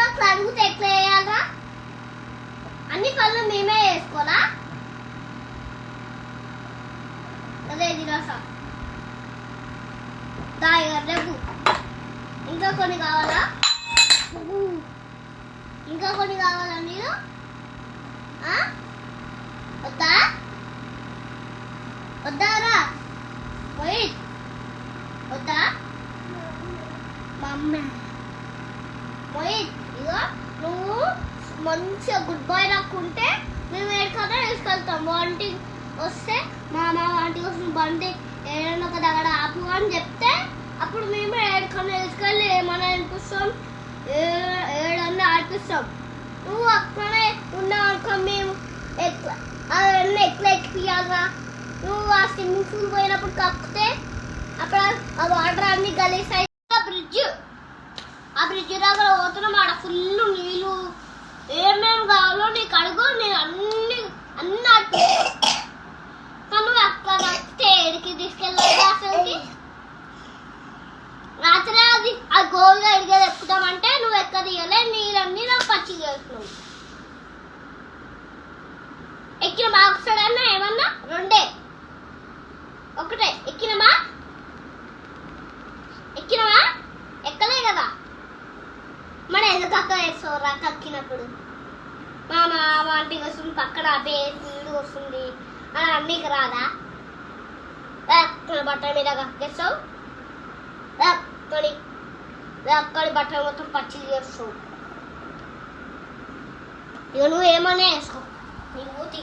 అట్లా అడిగితే ఎట్లా వేయాలరా? అన్ని పనులు మేమే చేసుకోవాలా? అదే దిరాసా రేపు ఇంకా కొన్ని కావాలా? ఇంకా కొన్ని కావాలా మీరు? వద్దా వద్దారా? వెయిట్ వద్దా? మమ్మీ వెయిట్ ఇగో నువ్వు మంచిగా గుడ్ బాయ్ రాకుంటే మేము ఎక్కడికైనా తీసుకెళ్తాం. వాంటి వస్తే మా వాంటి కోసం బండి ఏదైనా ఒక దగ్గర ఆపు అని చెప్తే అప్పుడు మేము ఎక్కడికైనా తీసుకెళ్ళి ఏమైనా అనిపిస్తాం, ఏడన్నా ఆడిపిస్తాం. నువ్వు అక్కడే ఉన్నావు అనుకో, మేము అవన్నీ ఎక్కియాలరా? నువ్వు ఆ స్విమ్మింగ్ పూల్ పోయినప్పుడు కక్కితే అప్పుడు ఆ వాటర్ అన్ని గలీజ్ అయి ఆ బ్రిడ్జ్ దగ్గర పోతున్నాం. ఆడ ఫుల్ నీళ్ళు, ఏమేమి కావాలో నీకు అడుగు, నేను అన్ని నువ్వు అక్కడ నచ్చితే ఏడికి తీసుకెళ్ళాలి. అసలుకి రాత్రి అది ఆ గోల్గా ఎడిగేది ఎక్కుతామంటే నువ్వు ఎక్క తీయలే, నీరన్నీ నాకు పచ్చి చేస్తున్నావు. ఎక్కిన బాగుస్తాడన్నా ఏమన్నా? రెండే ఒకటే ఎక్కినమా ఎక్కలే కదా. మన ఎందుకు అక్క వేసుకోరా? కక్కినప్పుడు మా వాంటికి వస్తుంది, పక్కన నీళ్ళు వస్తుంది అని అన్నీకి రాదా? బట్టల మీద కక్కేస్తావు, అక్కడి బట్టలు మొత్తం పచ్చి చేస్తావు. ఇక నువ్వు ఏమన్నా వేసుకో, నీ ఊతి